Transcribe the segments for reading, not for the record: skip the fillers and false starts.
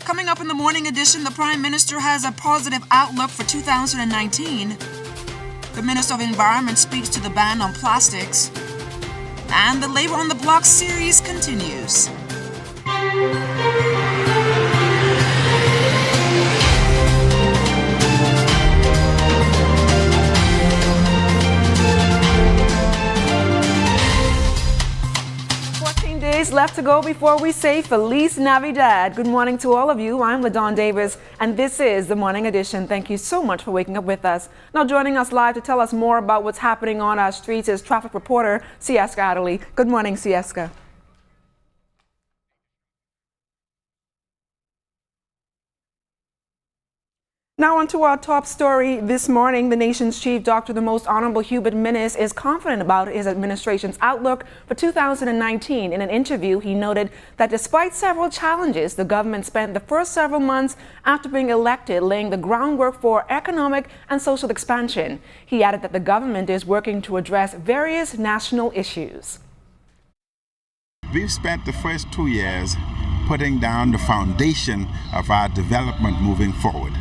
Coming up in the morning edition, the Prime Minister has a positive outlook for 2019. The Minister of Environment speaks to the ban on plastics. And the Labor on the Block series continues. 14 days left to go before we say Feliz Navidad. Good morning to all of you. I'm LaDawn Davis, and this is the Morning Edition. Thank you so much for waking up with us. Now joining us live to tell us more about what's happening on our streets is traffic reporter Sieska Adderley. Good morning, Sieska. Now on to our top story this morning. The nation's chief doctor, the Most Honorable Hubert Minnis, is confident about his administration's outlook for 2019. In an interview, he noted that despite several challenges, the government spent the first several months after being elected laying the groundwork for economic and social expansion. He added that the government is working to address various national issues. We've spent the first 2 years putting down the foundation of our development moving forward.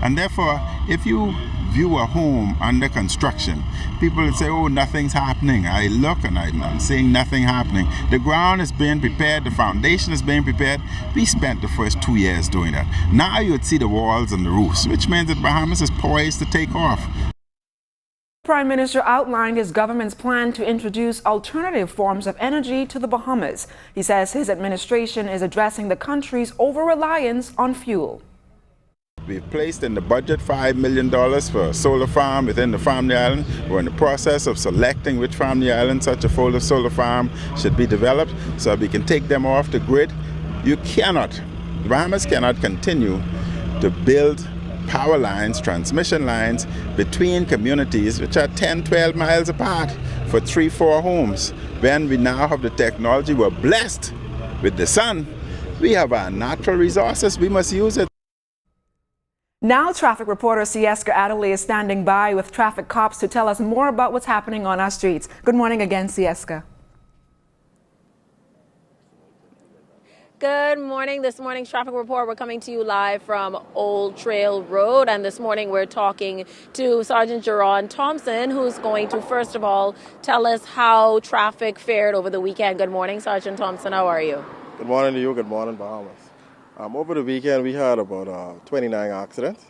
And therefore, if you view a home under construction, people will say, oh, nothing's happening. I look and I'm seeing nothing happening. The ground is being prepared, the foundation is being prepared. We spent the first 2 years doing that. Now you would see the walls and the roofs, which means that Bahamas is poised to take off. The Prime Minister outlined his government's plan to introduce alternative forms of energy to the Bahamas. He says his administration is addressing the country's over-reliance on fuel. We've placed in the budget $5 million for a solar farm within the Family Island. We're in the process of selecting which Family Island such a solar farm should be developed so we can take them off the grid. The Bahamas cannot continue to build power lines, transmission lines between communities which are 10, 12 miles apart for 3, 4 homes. When we now have the technology, we're blessed with the sun. We have our natural resources, we must use it. Now traffic reporter Sieska Adderley is standing by with traffic cops to tell us more about what's happening on our streets. Good morning again, Sieska. Good morning. This morning's traffic report, we're coming to you live from Old Trail Road. And this morning we're talking to Sergeant Jerron Thompson, who's going to, first of all, tell us how traffic fared over the weekend. Good morning, Sergeant Thompson. How are you? Good morning to you. Good morning, Bahamas. Over the weekend, we had about 29 accidents,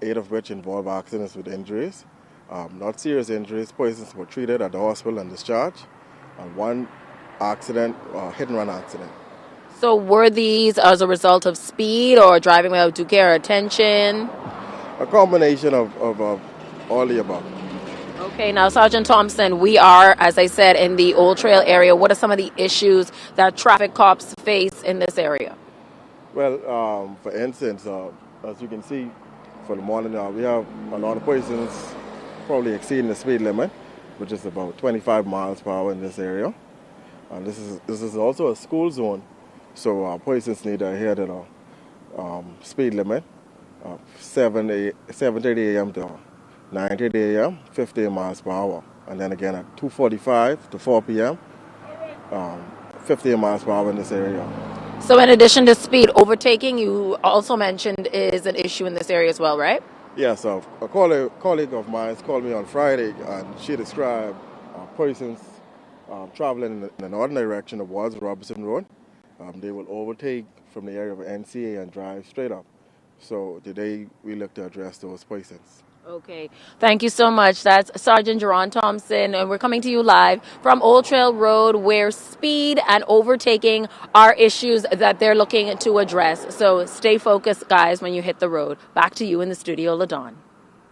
8 of which involved accidents with injuries. Not serious injuries. Persons were treated at the hospital and discharged. And 1 accident, hit-and-run accident. So were these as a result of speed or driving without due care or attention? A combination of all the above. Okay, now Sergeant Thompson, we are, as I said, in the Old Trail area. What are some of the issues that traffic cops face in this area? Well, for instance, as you can see, for the morning, we have a lot of persons probably exceeding the speed limit, which is about 25 miles per hour in this area. And this is also a school zone, so persons need to adhere to the speed limit, 7:30 a.m. to 9:30 a.m., 15 miles per hour. And then again at 2:45 to 4 p.m., 15 miles per hour in this area. So in addition to speed, overtaking, you also mentioned, is an issue in this area as well, right? Yes, a colleague of mine called me on Friday, and she described persons traveling in the northern direction towards Robinson Road. They will overtake from the area of NCA and drive straight up. So today we look to address those persons. Okay. Thank you so much. That's Sergeant Jerron Thompson, and we're coming to you live from Old Trail Road, where speed and overtaking are issues that they're looking to address. So stay focused, guys, when you hit the road. Back to you in the studio, LaDawn.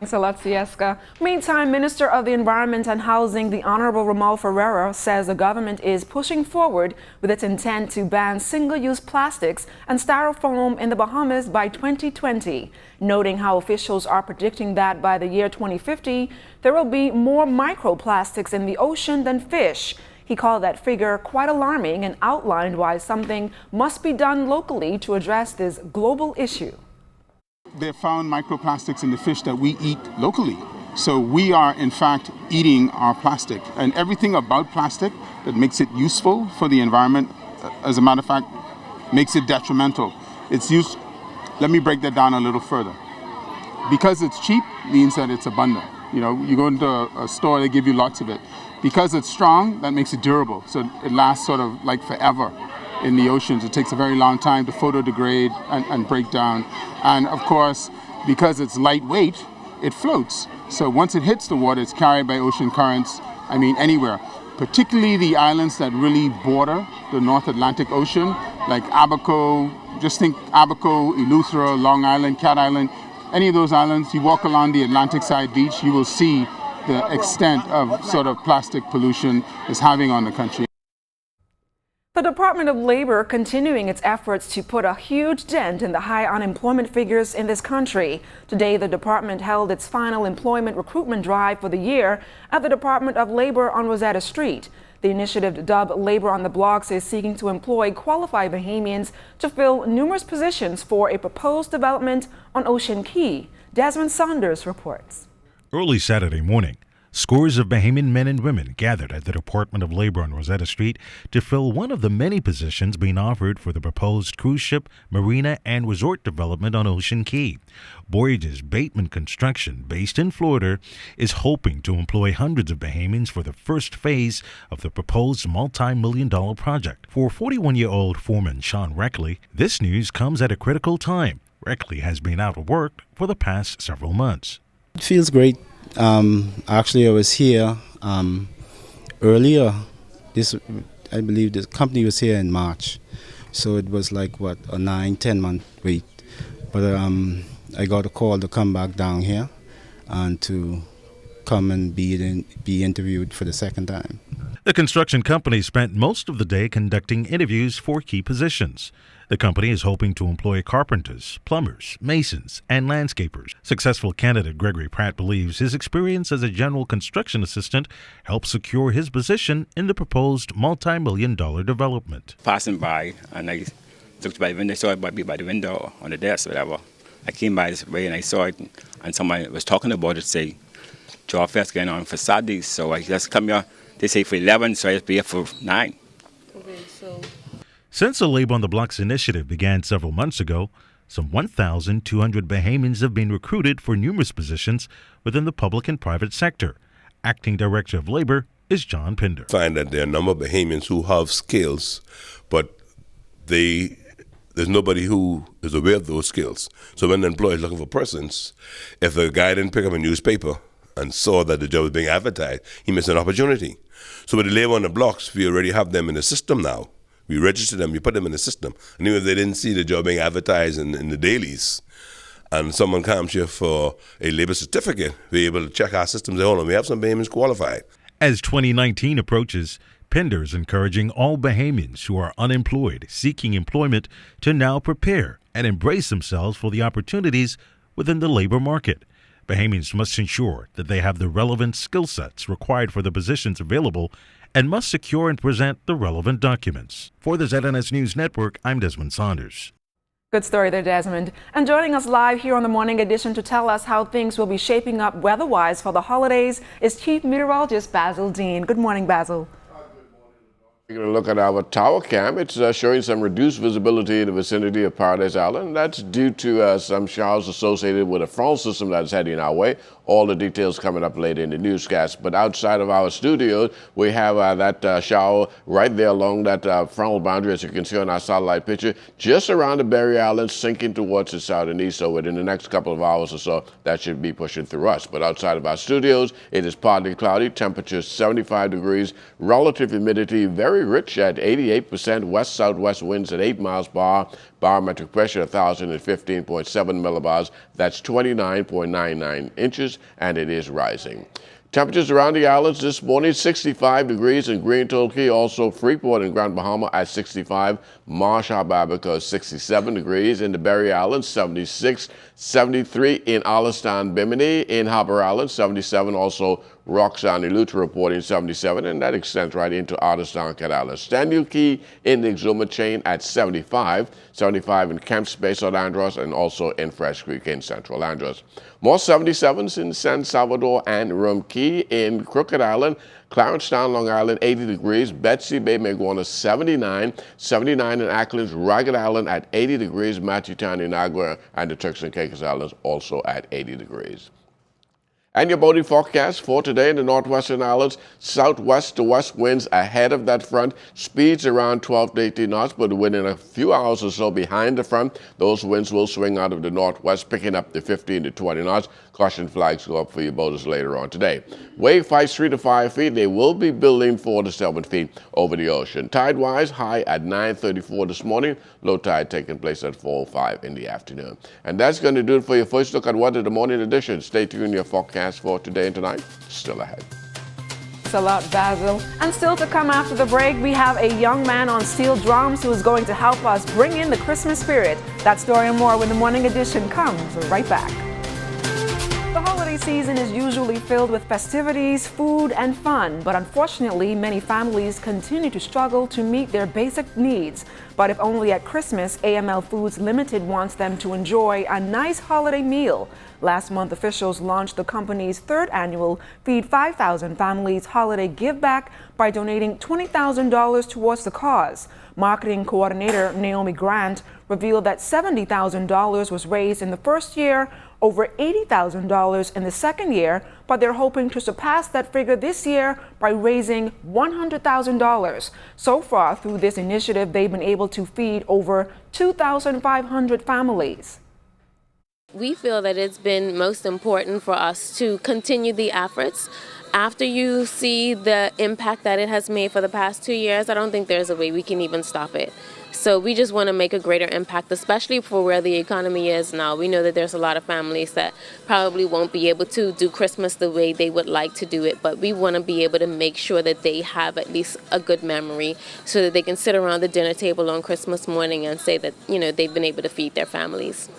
Thanks a lot, Sieska. Meantime, Minister of the Environment and Housing, the Honorable Ramal Ferreira, says the government is pushing forward with its intent to ban single-use plastics and styrofoam in the Bahamas by 2020, noting how officials are predicting that by the year 2050, there will be more microplastics in the ocean than fish. He called that figure quite alarming and outlined why something must be done locally to address this global issue. They found microplastics in the fish that we eat locally. So we are, in fact, eating our plastic. And everything about plastic that makes it useful for the environment, as a matter of fact, makes it detrimental. It's used, let me break that down a little further. Because it's cheap means that it's abundant. You know, you go into a store, they give you lots of it. Because it's strong, that makes it durable. So it lasts sort of like forever in the oceans. It takes a very long time to photodegrade and break down. And of course, because it's lightweight, it floats. So once it hits the water, it's carried by ocean currents, anywhere. Particularly the islands that really border the North Atlantic Ocean, like Abaco, just think Abaco, Eleuthera, Long Island, Cat Island. Any of those islands, you walk along the Atlantic side beach, you will see the extent of sort of plastic pollution is having on the country. The Department of Labor continuing its efforts to put a huge dent in the high unemployment figures in this country. Today, the department held its final employment recruitment drive for the year at the Department of Labor on Rosetta Street. The initiative, dubbed Labor on the Blocks, is seeking to employ qualified Bahamians to fill numerous positions for a proposed development on Ocean Key. Desmond Saunders reports. Early Saturday morning, scores of Bahamian men and women gathered at the Department of Labor on Rosetta Street to fill one of the many positions being offered for the proposed cruise ship, marina, and resort development on Ocean Key. Boyages Bateman Construction, based in Florida, is hoping to employ hundreds of Bahamians for the first phase of the proposed multi-million-dollar project. For 41-year-old foreman Sean Reckley, this news comes at a critical time. Reckley has been out of work for the past several months. It feels great. Actually, I was here earlier. I believe the company was here in March, so it was like a 9-10 month wait. But I got a call to come back down here and to come and be interviewed for the second time. The construction company spent most of the day conducting interviews for key positions. The company is hoping to employ carpenters, plumbers, masons, and landscapers. Successful candidate Gregory Pratt believes his experience as a general construction assistant helped secure his position in the proposed multi-million-dollar development. Passing by, and I looked by the window, saw it by the window on the desk, whatever. I came by this way and I saw it, and someone was talking about it, say, job fair's going on for Saturday, so I just come here. They say for 11, so I just be here for 9. Okay, so Since the Labor on the Blocks initiative began several months ago, some 1,200 Bahamians have been recruited for numerous positions within the public and private sector. Acting Director of Labor is John Pinder. Find that there are a number of Bahamians who have skills, but there's nobody who is aware of those skills. So when the employer is looking for persons, if the guy didn't pick up a newspaper and saw that the job was being advertised, he missed an opportunity. So with the Labor on the Blocks, we already have them in the system now. We register them, we put them in the system. And even if they didn't see the job being advertised in the dailies, and someone comes here for a labor certificate, we're able to check our systems and hold on, we have some Bahamians qualified. As 2019 approaches, Pinder is encouraging all Bahamians who are unemployed, seeking employment, to now prepare and embrace themselves for the opportunities within the labor market. Bahamians must ensure that they have the relevant skill sets required for the positions available and must secure and present the relevant documents. For the ZNS News Network, I'm Desmond Saunders. Good story there, Desmond. And joining us live here on the Morning Edition to tell us how things will be shaping up weather-wise for the holidays is Chief Meteorologist Basil Dean. Good morning, Basil. Taking a look at our tower cam, it's showing some reduced visibility in the vicinity of Paradise Island. That's due to some showers associated with a frontal system that's heading our way. All the details coming up later in the newscast. But outside of our studios, we have that shower right there along that frontal boundary, as you can see on our satellite picture, just around the Berry Island, sinking towards the south and east. So within the next couple of hours or so, that should be pushing through us. But outside of our studios, it is partly cloudy, temperature 75 degrees, relative humidity very rich at 88%, west-southwest winds at 8 miles per hour, barometric pressure 1,015.7 millibars, that's 29.99 inches, and it is rising. Temperatures around the islands this morning, 65 degrees in Green Turkey, also Freeport and Grand Bahama at 65, Marsh Hababica 67 degrees, in the Berry Islands 76, 73 in Alistan Bimini, in Harbour Island 77, also Roxanne Elute reporting 77, and that extends right into Otterstown, Canada. Stanley Key in the Exuma chain at 75, 75 in Kemps Bay, South Andros, and also in Fresh Creek in Central Andros. More 77s in San Salvador and Rum Key in Crooked Island. Clarencetown, Long Island, 80 degrees. Betsy Bay, Maguana, 79. 79 in Acklands, Ragged Island at 80 degrees. Matchetown, Inagua, and the Turks and Caicos Islands also at 80 degrees. And your boating forecast for today in the Northwestern Islands, southwest to west winds ahead of that front, speeds around 12 to 18 knots, but within a few hours or so behind the front, those winds will swing out of the northwest, picking up to 15 to 20 knots. Caution flags go up for your boaters later on today. Wave heights 3 to 5 feet. They will be building 4 to 7 feet over the ocean. Tide-wise, high at 9:34 this morning. Low tide taking place at 4:05 in the afternoon. And that's going to do it for your first look at weather, the morning edition. Stay tuned. Your forecast for today and tonight still ahead. Thanks a lot, Basil. And still to come after the break, we have a young man on steel drums who is going to help us bring in the Christmas spirit. That story and more when the morning edition comes right back. The holiday season is usually filled with festivities, food, and fun, but unfortunately, many families continue to struggle to meet their basic needs. But if only at Christmas, AML Foods Limited wants them to enjoy a nice holiday meal. Last month, officials launched the company's third annual Feed 5,000 Families Holiday Give Back by donating $20,000 towards the cause. Marketing coordinator Naomi Grant revealed that $70,000 was raised in the first year, over $80,000 in the second year, but they're hoping to surpass that figure this year by raising $100,000. So far, through this initiative, they've been able to feed over 2,500 families. We feel that it's been most important for us to continue the efforts. After you see the impact that it has made for the past 2 years, I don't think there's a way we can even stop it. So we just want to make a greater impact, especially for where the economy is now. We know that there's a lot of families that probably won't be able to do Christmas the way they would like to do it, but we want to be able to make sure that they have at least a good memory so that they can sit around the dinner table on Christmas morning and say that, they've been able to feed their families.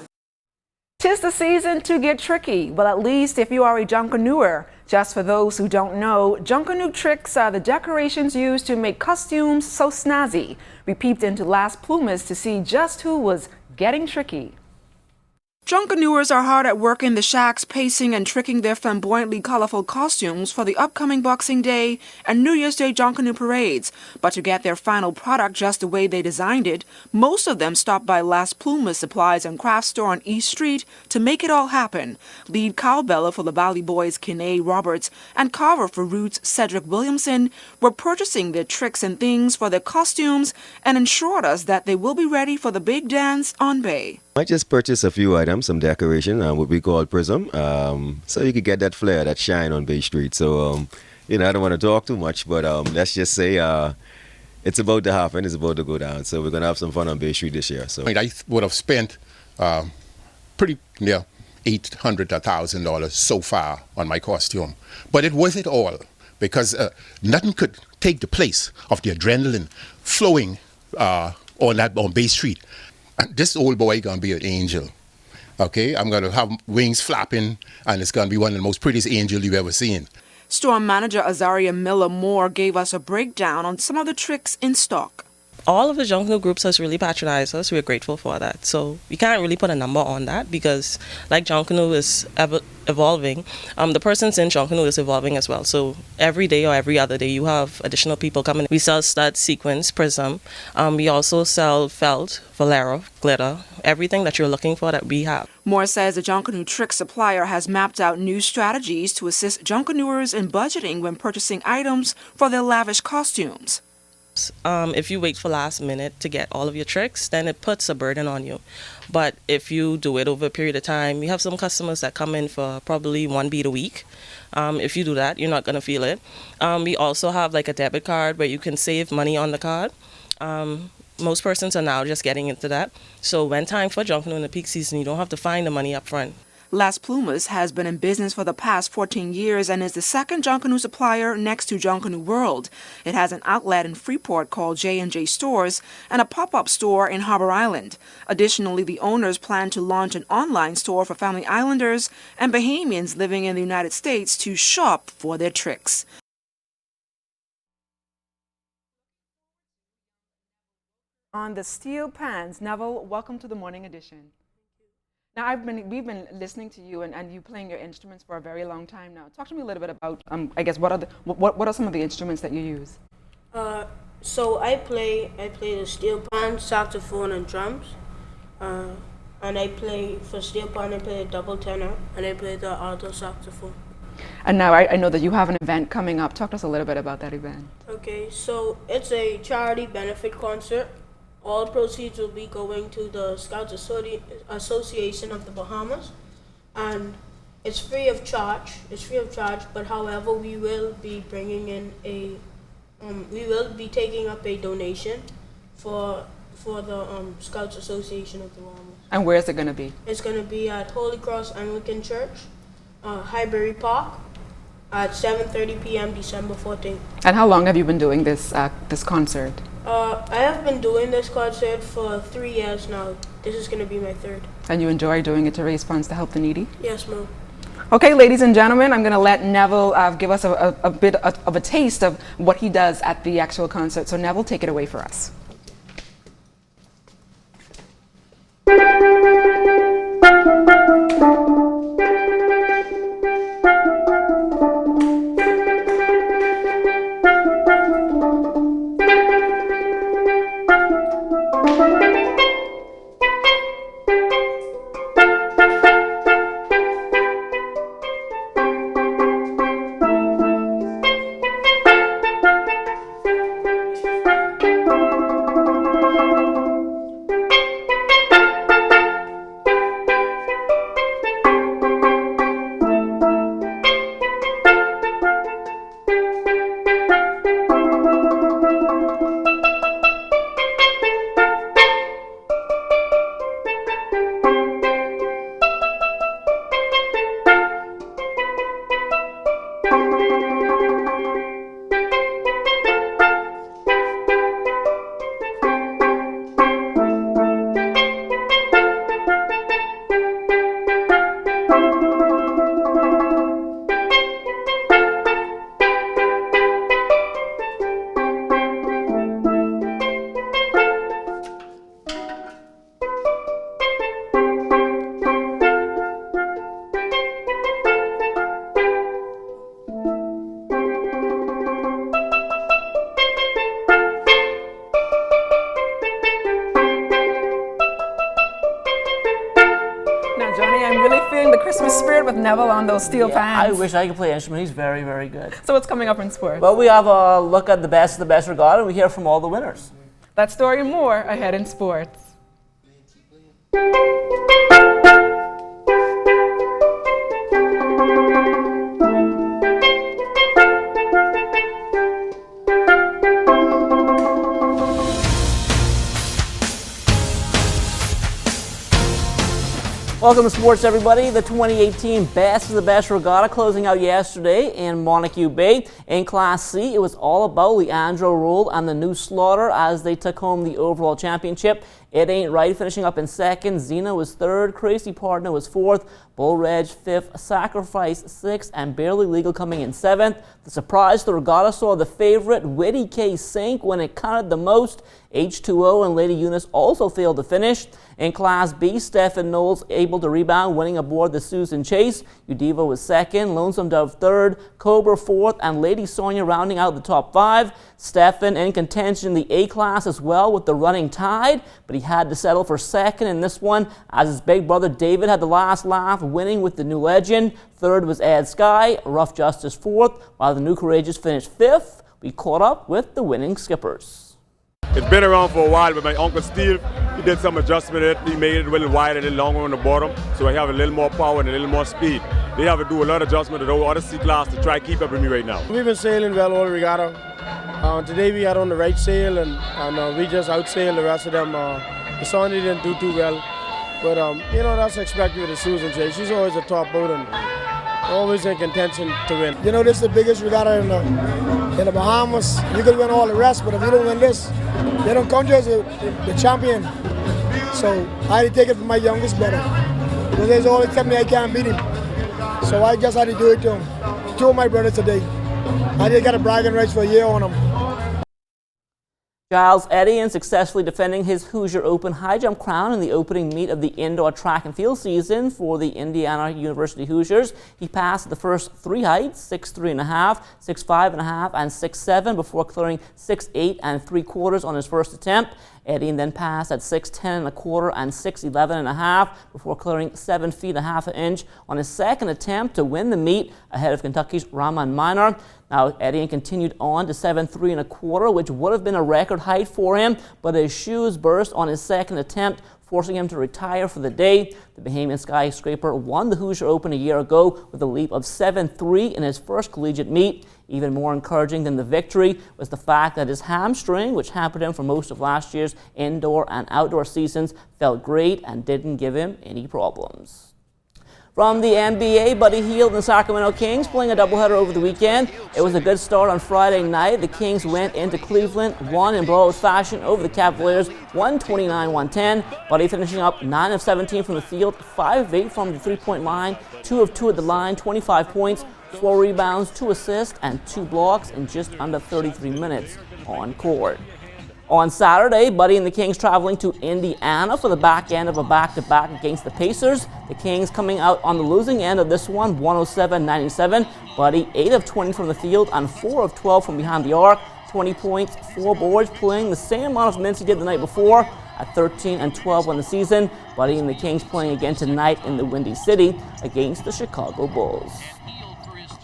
'Tis the season to get tricky, well, at least if you are a Junkanooer. Just for those who don't know, Junkanoo tricks are the decorations used to make costumes so snazzy. We peeped into Las Plumas to see just who was getting tricky. Junkanooers are hard at work in the shacks, pacing and tricking their flamboyantly colorful costumes for the upcoming Boxing Day and New Year's Day Junkanoo parades. But to get their final product just the way they designed it, most of them stop by Las Plumas Supplies and Craft Store on East Street to make it all happen. Lead cowbeller for the Valley Boys, Kinney Roberts, and carver for Roots, Cedric Williamson, were purchasing their tricks and things for their costumes and assured us that they will be ready for the big dance on Bay. I just purchased a few items, some decoration, what we call prism, so you could get that flare, that shine on Bay Street. So, I don't want to talk too much, but let's just say it's about to happen, it's about to go down. So we're going to have some fun on Bay Street this year. So I would have spent pretty near $800 to $1,000 so far on my costume, but it was it all because nothing could take the place of the adrenaline flowing on Bay Street. This old boy gonna be an angel, okay? I'm gonna have wings flapping, and it's gonna be one of the most prettiest angels you've ever seen. Store manager Azaria Miller Moore gave us a breakdown on some of the tricks in stock. All of the Junkanoo groups has really patronized us. We're grateful for that. So we can't really put a number on that because like Junkanoo is evolving, the persons in Junkanoo is evolving as well. So every day or every other day you have additional people coming. We sell stud, sequins, prism. We also sell felt, Valero, glitter, everything that you're looking for that we have. Moore says the Junkanoo trick supplier has mapped out new strategies to assist Junkanooers in budgeting when purchasing items for their lavish costumes. If you wait for last minute to get all of your tricks, then it puts a burden on you. But if you do it over a period of time, we have some customers that come in for probably 1 bead a week. If you do that, you're not going to feel it. We also have like a debit card where you can save money on the card. Most persons are now just getting into that. So when time for Junkanoo in the peak season, you don't have to find the money up front. Las Plumas has been in business for the past 14 years and is the second Junkanoo supplier next to Junkanoo World. It has an outlet in Freeport called J&J Stores and a pop-up store in Harbor Island. Additionally, the owners plan to launch an online store for Family Islanders and Bahamians living in the United States to shop for their tricks. On the steel pans, Neville, welcome to the morning edition. Now, we've been listening to you and you playing your instruments for a very long time now. Talk to me a little bit about, I guess, what are some of the instruments that you use? So I play the steel pan, saxophone, and drums. And I play for steel pan. I play the double tenor, and I play the alto saxophone. And now I know that you have an event coming up. Talk to us a little bit about that event. Okay, so it's a charity benefit concert. All proceeds will be going to the Scouts Association of the Bahamas, and it's free of charge. But however, we will be bringing in we will be taking up a donation for the Scouts Association of the Bahamas. And where is it going to be? It's going to be at Holy Cross Anglican Church, Highbury Park, at 7:30 p.m. December 14th. And how long have you been doing this concert? I have been doing this concert for 3 years now. This is going to be my third. And you enjoy doing it to raise funds to help the needy? Yes, ma'am. Okay, ladies and gentlemen, I'm going to let Neville give us a bit of a taste of what he does at the actual concert. So Neville, take it away for us. With Neville on those steel pans. I wish I could play an instrument. He's very, very good. So what's coming up in sports? Well, we have a look at the best of the best regatta, and we hear from all the winners. That story and more ahead in sports. Welcome to sports, everybody. The 2018 Best of the Best Regatta closing out yesterday in Montague Bay. In Class C, it was all about Leandro Rule and the New Slaughter as they took home the overall championship. It Ain't Right finishing up in second. Xena was third. Crazy Partner was fourth. Bull Reg fifth. Sacrifice sixth. And Barely Legal coming in seventh. The surprise, the regatta saw the favorite Whitty K sink when it counted the most. H2O and Lady Eunice also failed to finish. In Class B, Stephen Knowles able to rebound, winning aboard the Susan Chase. Udiva was second, Lonesome Dove third, Cobra fourth, and Lady Sonia rounding out the top five. Stephen in contention in the A class as well with the running tide, but he had to settle for second in this one as his big brother David had the last laugh, winning with the new legend. Third was Ed Sky, Rough Justice fourth, while the New Courageous finished fifth. We caught up with the winning skippers. It's been around for a while, but my Uncle Steve, he did some adjustment in it. He made it a little wider, a little longer on the bottom, so I have a little more power and a little more speed. They have to do a lot of adjustment to the other C class to try to keep up with me right now. We've been sailing well all regatta. Today we had on the right sail and we just outsailed the rest of them. The Sonia didn't do too well. But, you know, that's expected with Susan J. She's always a top boat and always in contention to win. You know, this is the biggest regatta in the Bahamas. You could win all the rest, but if you don't win this, they don't count you as the champion. So I had to take it from my youngest brother. Because he's always telling me I can't beat him. So I just had to do it to him. Two of my brothers today. I just got a bragging rights for a year on them. Giles Etienne successfully defending his Hoosier Open high jump crown in the opening meet of the indoor track and field season for the Indiana University Hoosiers. He passed the first three heights, 6'3.5", 6'5.5", and 6'7", before clearing 6'8 3/4 on his first attempt. Etienne then passed at 6'10 1/4 and 6'11.5 before clearing 7 feet 1/2 inch on his second attempt to win the meet ahead of Kentucky's Raman Minor. Now, Etienne continued on to 7'3 1/4, which would have been a record height for him, but his shoes burst on his second attempt, forcing him to retire for the day. The Bahamian skyscraper won the Hoosier Open a year ago with a leap of 7'3 in his first collegiate meet. Even more encouraging than the victory was the fact that his hamstring, which hampered him for most of last year's indoor and outdoor seasons, felt great and didn't give him any problems. From the NBA, Buddy Hield and the Sacramento Kings playing a doubleheader over the weekend. It was a good start on Friday night. The Kings went into Cleveland, won in blowout fashion over the Cavaliers, 129-110. Buddy finishing up 9 of 17 from the field, 5 of 8 from the three-point line, 2 of 2 at the line, 25 points, 4 rebounds, 2 assists, and 2 blocks in just under 33 minutes on court. On Saturday, Buddy and the Kings traveling to Indiana for the back end of a back-to-back against the Pacers. The Kings coming out on the losing end of this one, 107-97. Buddy 8 of 20 from the field and 4 of 12 from behind the arc. 20 points, 4 boards, playing the same amount of minutes he did the night before at 13 and 12 on the season. Buddy and the Kings playing again tonight in the Windy City against the Chicago Bulls.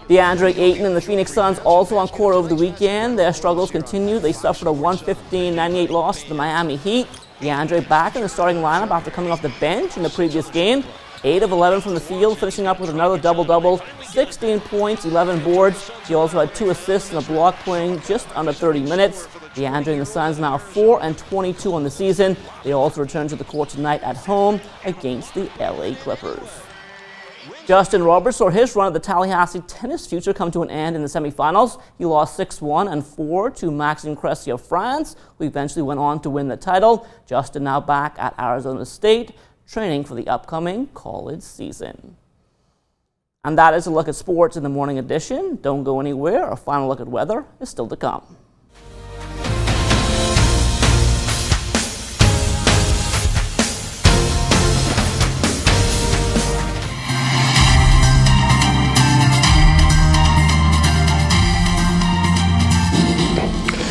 DeAndre Ayton and the Phoenix Suns also on court over the weekend. Their struggles continue. They suffered a 115-98 loss to the Miami Heat. DeAndre back in the starting lineup after coming off the bench in the previous game. 8 of 11 from the field, finishing up with another double-double, 16 points, 11 boards. He also had 2 assists and a block, playing just under 30 minutes. DeAndre and the Suns now 4 and 22 on the season. They also return to the court tonight at home against the LA Clippers. Justin Roberts saw his run at the Tallahassee tennis future come to an end in the semifinals. He lost 6-1 and 4 to Maxime Cressy of France, who eventually went on to win the title. Justin now back at Arizona State, training for the upcoming college season. And that is a look at sports in the morning edition. Don't go anywhere. Our final look at weather is still to come.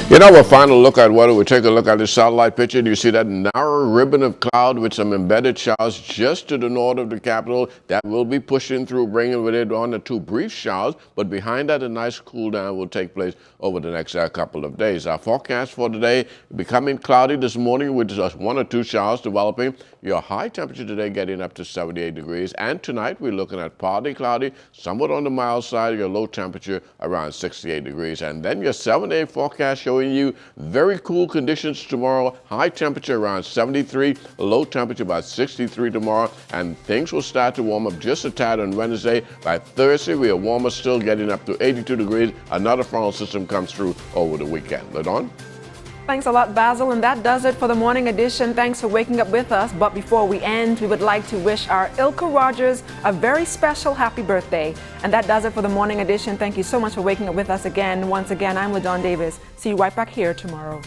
You know, a final look at weather. We take a look at the satellite picture. Do you see that narrow ribbon of cloud with some embedded showers just to the north of the capital? That will be pushing through, bringing with it 1 or 2 brief showers. But behind that, a nice cool down will take place over the next couple of days. Our forecast for today, becoming cloudy this morning with just 1 or 2 showers developing. Your high temperature today getting up to 78 degrees. And tonight, we're looking at partly cloudy, somewhat on the mild side. Your low temperature around 68 degrees. And then your 7-day forecast showing you very cool conditions tomorrow. High temperature around 73, low temperature about 63 tomorrow, and things will start to warm up just a tad on Wednesday. By Thursday, we are warmer still, getting up to 82 degrees. Another frontal system comes through over the weekend. LaDawn? Thanks a lot, Basil, and that does it for the morning edition. Thanks for waking up with us. But before we end, we would like to wish our Ilka Rogers a very special happy birthday. And that does it for the morning edition. Thank you so much for waking up with us again. Once again, I'm LaDawn Davis. See you right back here tomorrow.